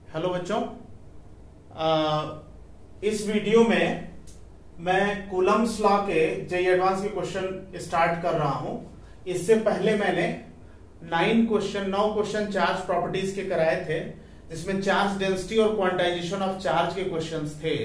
Hello बच्चों, इस video में मैं कूलम्ब्स लॉ के जेईई एडवांस के क्वेश्चन स्टार्ट कर रहा हूं। इससे पहले मैंने 9 क्वेश्चन चार्ज प्रॉपर्टीज के कराए थे, जिसमें चार्ज डेंसिटी और क्वांटाइजेशन ऑफ चार्ज के क्वेश्चंस थे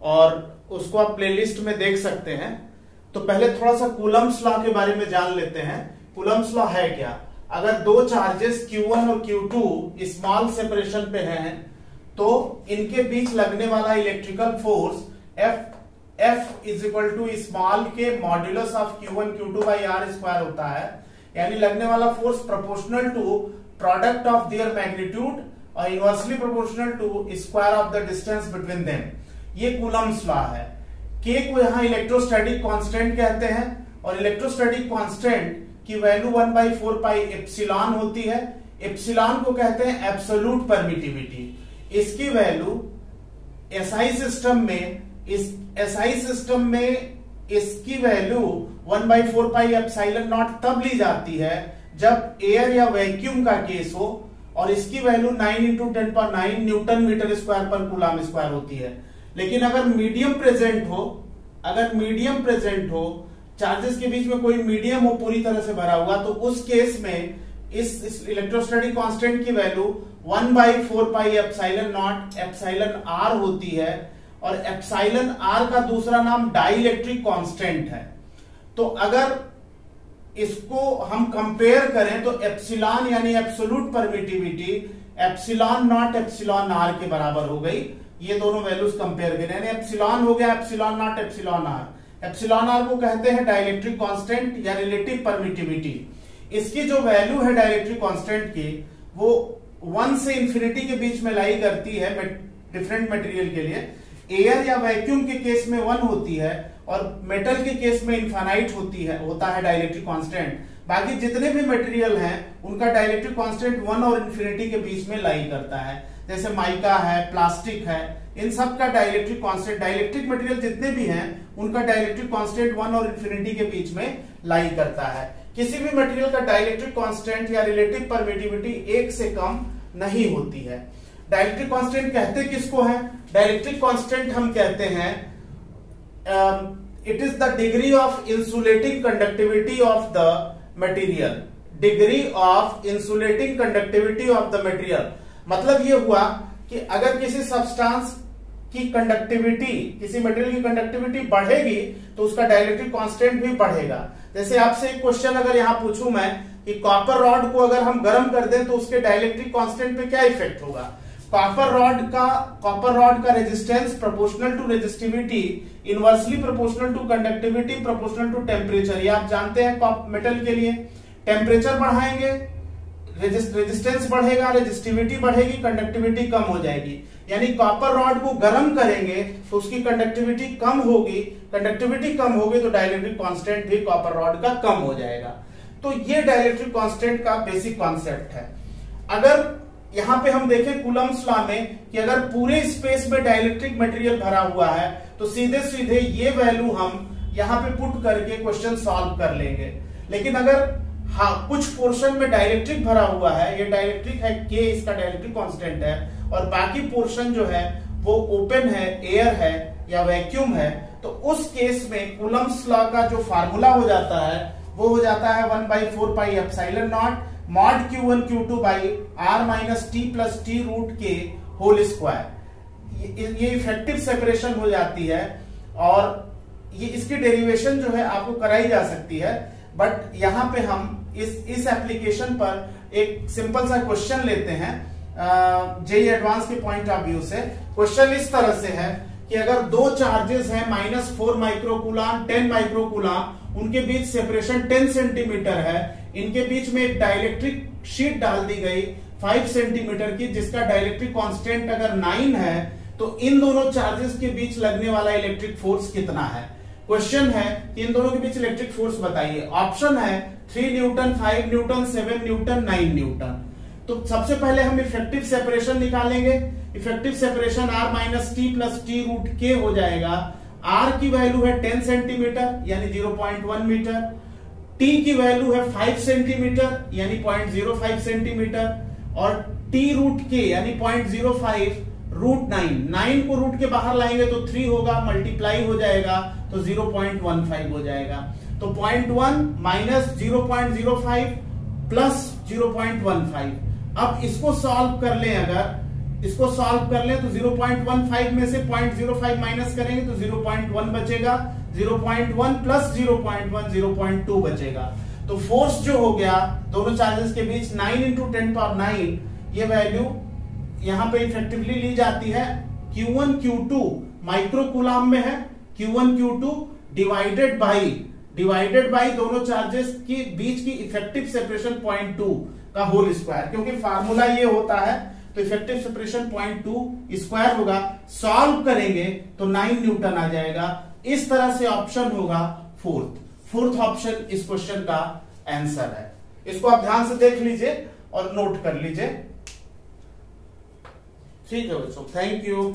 और उसको आप प्लेलिस्ट में देख सकते हैं। तो पहले थोड़ा सा कूलम्ब्स लॉ के बारे में जान लेते हैं। कूलम्ब्स लॉ है क्या? अगर दो चार्जेस Q1 और Q2 स्मॉल सेपरेशन पे हैं तो इनके बीच लगने वाला electrical force F is equal to small के modulus of Q1 Q2 by R square होता है। यानी लगने वाला force proportional to product of their magnitude और inversely proportional to square of the distance between them. ये कूलम्ब्स लॉ है। K को यहां इलेक्ट्रोस्टैटिक कांस्टेंट कहते हैं और इलेक्ट्रोस्टैटिक कांस्टेंट की वैल्यू 1/4 पाई एप्सिलॉन होती है। एप्सिलॉन को कहते हैं एब्सोल्यूट परमिटिविटी। इसकी वैल्यू SI सिस्टम में इसकी वैल्यू 1/4 पाई एप्सिलॉन नॉट तब ली जाती है जब एयर या वैक्यूम का केस हो और इसकी वैल्यू 9 × 10⁹ न्यूटन मीटर स्क्वायर पर कूलम स्क्वायर होती है। लेकिन अगर मीडियम प्रेजेंट हो, चार्जेस के बीच में कोई मीडियम हो पूरी तरह से भरा हुआ, तो उस केस में इस इलेक्ट्रोस्टैटिक कांस्टेंट की value 1/4 pi epsilon naught epsilon r होती है और एप्सिलॉन आर का दूसरा नाम डाइलेक्ट्रिक कांस्टेंट है। तो अगर इसको हम कंपेयर करें तो एप्सिलॉन यानी absolute permittivity epsilon naught epsilon r के बराबर हो गई। ये दोनों वैल्यूज कंपेयर करें, यानी एप्सिलॉन हो गया epsilon naught epsilon r. Epsilon r को कहते हैं डाइलेक्ट्रिक कांस्टेंट या रिलेटिव परमिटिविटी। इसकी जो वैल्यू है डाइलेक्ट्रिक कांस्टेंट की वो 1 से इंफिनिटी के बीच में लाई करती है डिफरेंट मटेरियल के लिए। एयर या वैक्यूम के केस में 1 होती है और मेटल के केस में इनफाइनाइट होता है डाइलेक्ट्रिक कांस्टेंट। बाकी जितने भी मटेरियल हैं उनका डाइलेक्ट्रिक कांस्टेंट 1 और इंफिनिटी के बीच में लाई करता है। जैसे माइका है, प्लास्टिक है, इन सब का डाइलेक्ट्रिक कांस्टेंट, डाइलेक्ट्रिक मटेरियल जितने भी हैं उनका डाइलेक्ट्रिक कांस्टेंट 1 और इंफिनिटी के बीच में लाई करता है। किसी भी मटेरियल का डाइलेक्ट्रिक कांस्टेंट या रिलेटिव परमिटिविटी 1 से कम नहीं होती है। डाइलेक्ट्रिक कांस्टेंट कहते किसको है? डाइलेक्ट्रिक कांस्टेंट हम कहते हैं it is the degree of insulating conductivity of the material. Degree of insulating conductivity of the material मतलब ये हुआ कि अगर किसी सब्सटेंस की कंडक्टिविटी, किसी मटेरियल की कंडक्टिविटी बढ़ेगी तो उसका डाइलेक्ट्रिक कांस्टेंट भी बढ़ेगा। जैसे आपसे एक क्वेश्चन अगर यहां पूछूं मैं कि कॉपर रॉड को अगर हम गर्म कर दें तो उसके डाइलेक्ट्रिक कांस्टेंट पे क्या इफेक्ट होगा? कॉपर रॉड का resistance proportional to resistivity, inversely proportional to conductivity, proportional to temperature. ये आप जानते हैं मेटल के लिए। टेम्परेचर बढ़ाएंगे, रेजिस्टेंस बढ़ेगा, रेजिस्टिविटी बढ़ेगी, कंडक्टिविटी कम हो जाएगी। यानी कॉपर रॉड को गर्म करेंगे तो उसकी कंडक्टिविटी कम होगी, कंडक्टिविटी कम होगी तो डाइलेक्ट्रिक कांस्टेंट भी कॉपर रॉड का कम हो जाएगा। तो ये डाइलेक्ट्रिक कांस्टेंट का बेसिक कॉन्सेप्ट है। अगर यहां पे हम देखें कूलम्ब्स लॉ में कि अगर पूरे स्पेस में डाइलेक्ट्रिक मटेरियल भरा हुआ है तो सीधे सीधे ये वैल्यू हम यहां पे पुट करके क्वेश्चन सॉल्व कर लेंगे। लेकिन अगर कुछ पोर्शन में डाइलेक्ट्रिक भरा हुआ है, ये डाइलेक्ट्रिक है K, इसका डाइलेक्ट्रिक कांस्टेंट है, और बाकी पोर्शन जो है वो ओपन है, एयर है या वैक्यूम है, तो उस केस में कूलम्ब्स लॉ का जो फार्मूला हो जाता है वो हो जाता है 1/4 pi epsilon naught mod Q1 Q2 by R - T + T root के होल स्क्वायर। ये इफेक्टिव सेपरेशन हो जाती है और ये इसकी डेरिवेशन जो है आपको कराई जा सकती है। बट यहां पे हम इस एप्लीकेशन पर एक सिंपल सा क्वेश्चन लेते हैं जेईई एडवांस के पॉइंट ऑफ व्यू से। क्वेश्चन इस तरह से है कि अगर दो चार्जेस हैं -4 माइक्रोकूलम 10 माइक्रोकूलम, उनके बीच सेपरेशन 10 सेंटीमीटर है, इनके बीच में एक डाइलेक्ट्रिक शीट डाल दी गई 5 सेंटीमीटर की, जिसका डाइलेक्ट्रिक कांस्टेंट अगर 9 है तो इन दोनों चार्जेस के बीच लगने वाला इलेक्ट्रिक फोर्स कितना है? क्वेश्चन है कि इन दोनों के बीच इलेक्ट्रिक फोर्स बताइए। ऑप्शन है 3 न्यूटन, 5 न्यूटन, 7 न्यूटन, 9 न्यूटन। तो सबसे पहले हम इफेक्टिव सेपरेशन निकालेंगे। Effective separation R - T + T root के हो जाएगा। R की वैल्यू है 10 सेंटीमीटर यानी 0.1 मीटर, T की वैल्यू है 5 सेंटीमीटर यानी 0.05 सेंटीमीटर और टी रूट के यानी 0.05 रूट 9 को रूट के बाहर लाएंगे तो 3 होगा, मल्टीप्लाई हो जाएगा तो 0.15 हो जाएगा। तो 0.1 माइनस 0.05 प्लस 0.15। अब इसको सॉल्व कर लें, अगर इसको सॉल्व कर लें तो 0.15 में से 0.05 माइनस करेंगे तो 0.1 बचेगा, 0.1 प्लस 0.1 0.2 बचेगा। तो फोर्स जो हो गया दोनों चार्जेस के बीच 9 × 10⁹, ये वैल्यू यहां पे इफेक्टिवली ली जाती है Q1 Q2 माइक्रो कूलाम में है, Q1 Q2 डिवाइडेड बाई दोनों चार्जेस के बीच की इफेक्टिव सेपरेशन 0.2 का होल स्क्वायर, क्योंकि फार्मूला ये होता है तो इफेक्टिव सेपरेशन 0.2 स्क्वायर होगा। सॉल्व करेंगे तो 9 न्यूटन आ जाएगा। इस तरह से ऑप्शन होगा फोर्थ ऑप्शन इस क्वेश्चन का आंसर है। इसको आप ध्यान से देख लीजिए और नोट कर लीजिए। ठीक है बच्चों, थैंक यू।